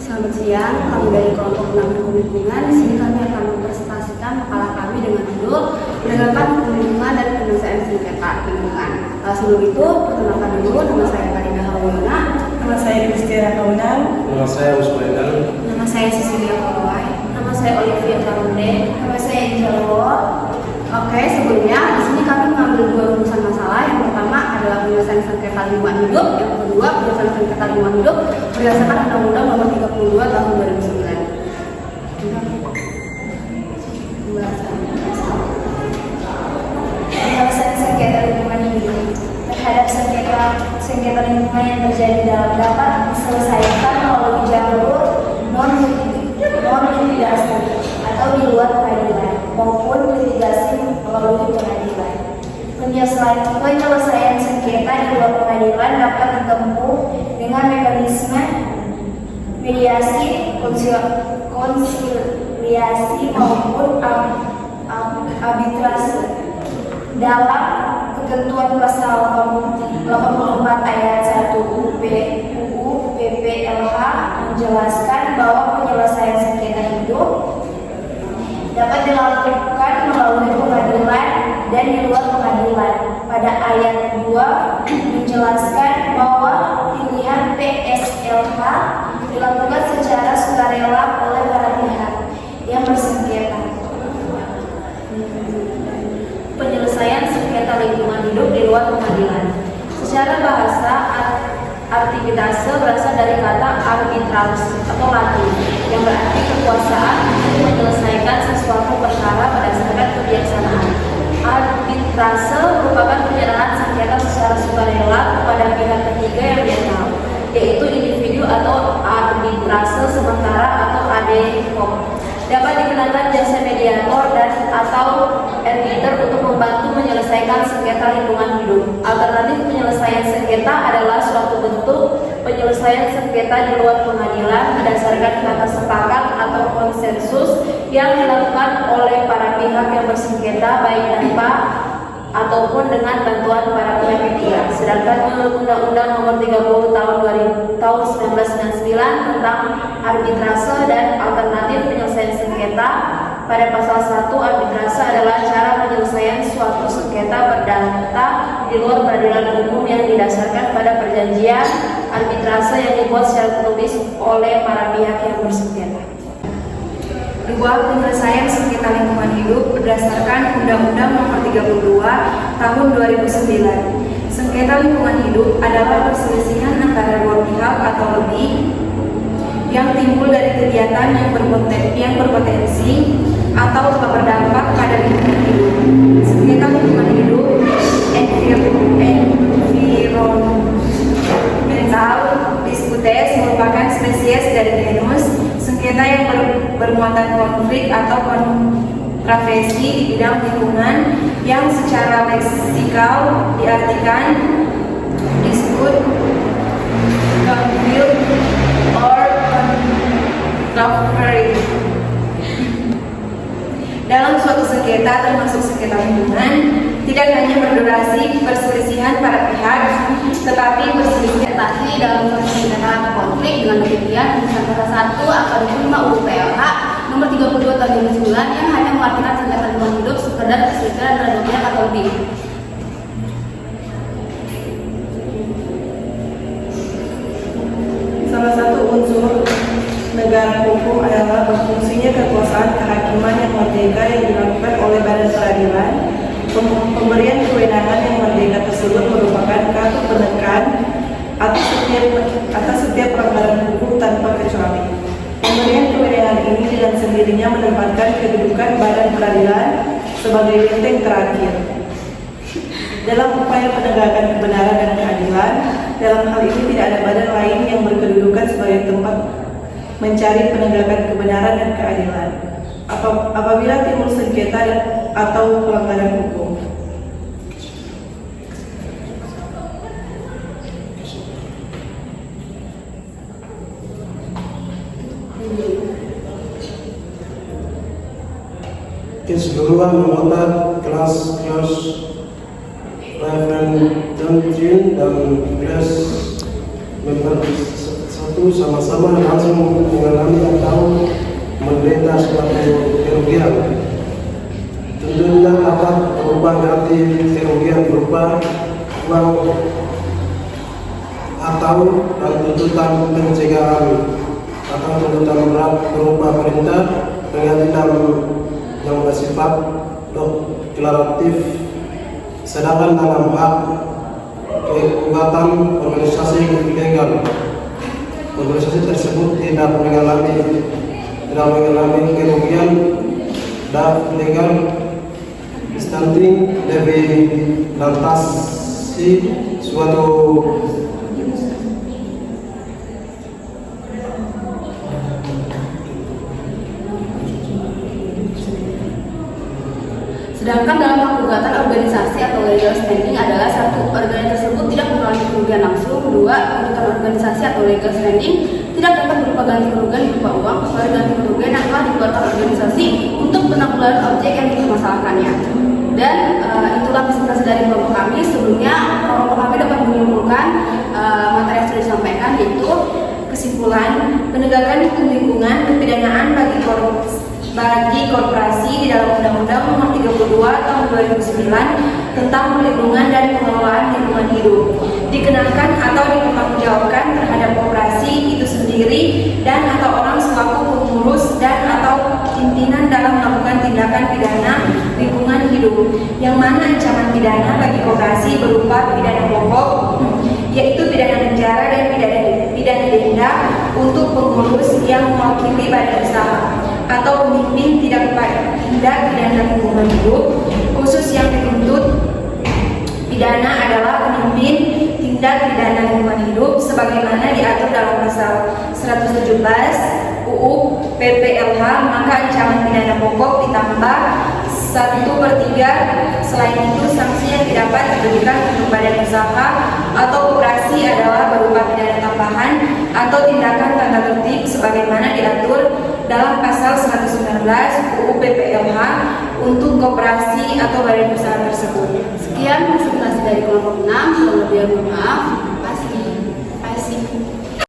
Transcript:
Selamat siang, kami dari kelompok 6 Hukum Lingkungan. Di sini kami akan mempresentasikan makalah kami dengan judul Penegakan Hukum Lingkungan dan Penyelesaian Sengketa Lingkungan. Sebelum itu, perkenalkan dulu, nama saya Karina Hawina. Nama saya Kristina Kaunang. Nama saya Usmaidan. Nama saya Cecilia Kawai. Nama saya Olivia Karunde. Nama saya Injalo. Oke, sebelumnya di sini kami mengambil dua rumusan masalah. Yang pertama adalah penyelesaian sengketa lingkungan hidup. Yang kedua, penyelesaian sengketa lingkungan hidup berdasarkan Undang-Undang Nomor 32 Tahun 2009. Penyelesaian sengketa lingkungan hidup terhadap sengketa lingkungan yang terjadi dapat diselesaikan melalui jalur non-litigasi atau di luar pengadilan maupun litigasi melalui pengadilan. Penyelesaian sengketa di luar pengadilan dapat ditempuh dengan mekanisme mediasi, konsiliasi maupun arbitrase. Dalam ketentuan pasal 84 ayat 1 UU PPLH menjelaskan bahwa penyelesaian sengketa hidup dapat dilakukan melalui pengadilan dan di luar pengadilan. Pada ayat 2 menjelaskan bahwa pilihan PSLH dilakukan secara sukarela oleh para pihak yang bersengketa. Penyelesaian sengketa lingkungan hidup di luar pengadilan. Secara bahasa, arbitrase berasal dari kata arbitrals atau Latin yang berarti kekuasaan untuk menyelesaikan sesuatu perkara berdasarkan kebijaksanaan. Arbitrase merupakan penyerahan sengketa secara sukarela kepada pihak ketiga yang netral, yaitu individu atau arbitrase sementara atau ad hoc. Dapat digunakan jasa mediator dan atau arbiter untuk membantu menyelesaikan sengketa lingkungan hidup. Alternatif penyelesaian sengketa adalah suatu bentuk penyelesaian sengketa di luar pengadilan berdasarkan kata sepakat atau konsensus yang dilakukan oleh para pihak yang bersengketa baik tanpa ataupun dengan bantuan para pihak ketiga. Sedangkan menurut Undang-Undang Nomor 30 Tahun 1999 tentang arbitrase dan alternatif penyelesaian sengketa, pada pasal 1 arbitrase adalah cara penyelesaian suatu sengketa perdata di luar peradilan umum yang didasarkan pada perjanjian arbitrase yang dibuat secara tertulis oleh para pihak yang bersengketa. Dua, penyelesaian sengketa lingkungan hidup berdasarkan Undang-Undang Nomor 32 Tahun 2009. Sengketa lingkungan hidup adalah perselisihan antara dua pihak atau lebih yang timbul dari kegiatan yang berpotensi atau berdampak pada lingkungan hidup. Sengketa lingkungan hidup environmental disputes merupakan spesies dari genus sengketa yang bermuatan konflik atau kontroversi di bidang lingkungan yang secara leksikal diartikan dispute, conflict, or controversy. Dalam suatu sengketa termasuk sengketa lingkungan tidak hanya berdurasi perselisihan para pihak, tetapi perselisihan dalam sengketa atau konflik. Dengan demikian, putusan pasal 1 angka 25 UU PLH Nomor 32 Tahun 2009 yang hanya mengartikan sengketa lingkungan hidup sekedar perselisihan antara dua pihak atau lebih. Salah satu unsur negara hukum adalah berfungsinya kekuasaan kehakiman yang merdeka yang dilakukan oleh badan peradilan. Pemberian kewenangan yang merdeka tersebut merupakan kartu penekan atas setiap pelanggaran hukum tanpa kecuali. Pemberian kewenangan ini dengan sendirinya menempatkan kedudukan badan peradilan sebagai benteng terakhir dalam upaya penegakan kebenaran dan keadilan. Dalam hal ini tidak ada badan lain yang berkedudukan sebagai tempat mencari penegakan kebenaran dan keadilan apabila timbul sengketa atau pelanggaran hukum. Keseluruhan anggota kelas Kios Reverend John dan kelas member satu sama-sama langsung ganti kerugian berupa uang atau tuntutan pencegahan atau tuntutan berat berupa perintah pengadilan yang bersifat deklaratif, sedangkan dalam hak kegiatan organisasi ilegal, organisasi tersebut tidak mengalami kerugian dan legal standing lebih lantasan suatu Sedangkan dalam hak gugatan organisasi atau legal standing adalah satu, organisasi tersebut tidak mengalami kerugian langsung. Dua, gugatan organisasi atau legal standing tidak dapat berupa ganti kerugian berupa uang kecuali ganti kerugian yang telah dikeluarkan organisasi untuk penanggulangan objek yang dipermasalahkannya. Dan itulah presentasi dari kelompok kami. Sebelumnya kelompok kami dapat menyimpulkan materi yang sudah disampaikan, yaitu kesimpulan penegakan hukum lingkungan kepidanaan bagi korporasi di dalam Undang-Undang Nomor 32 Tahun 2009 tentang perlindungan dan pengelolaan lingkungan hidup dikenakan atau dipertanggungjawabkan terhadap korporasi itu sendiri dan atau orang selaku pengurus dan atau pimpinan dalam melakukan tindakan pidana lingkungan hidup, yang mana ancaman pidana bagi korporasi berupa pidana pokok, yaitu pidana penjara dan pidana denda untuk pengurus yang mewakili badan usaha atau pemimpin tindak pidana lingkungan hidup khusus yang dituntut pidana adalah pemimpin tindak pidana lingkungan hidup sebagaimana diatur dalam pasal 117 UU PPLH, maka ancaman pidana pokok ditambah 1/3. Selain itu, sanksi yang dapat diberikan untuk badan usaha atau koperasi adalah berupa pidana tambahan atau tindakan tata tertib sebagaimana diatur dalam pasal 119 UU PPLH untuk koperasi atau badan usaha tersebut. Sekian presentasi dari kelompok 6. Kemudian maaf.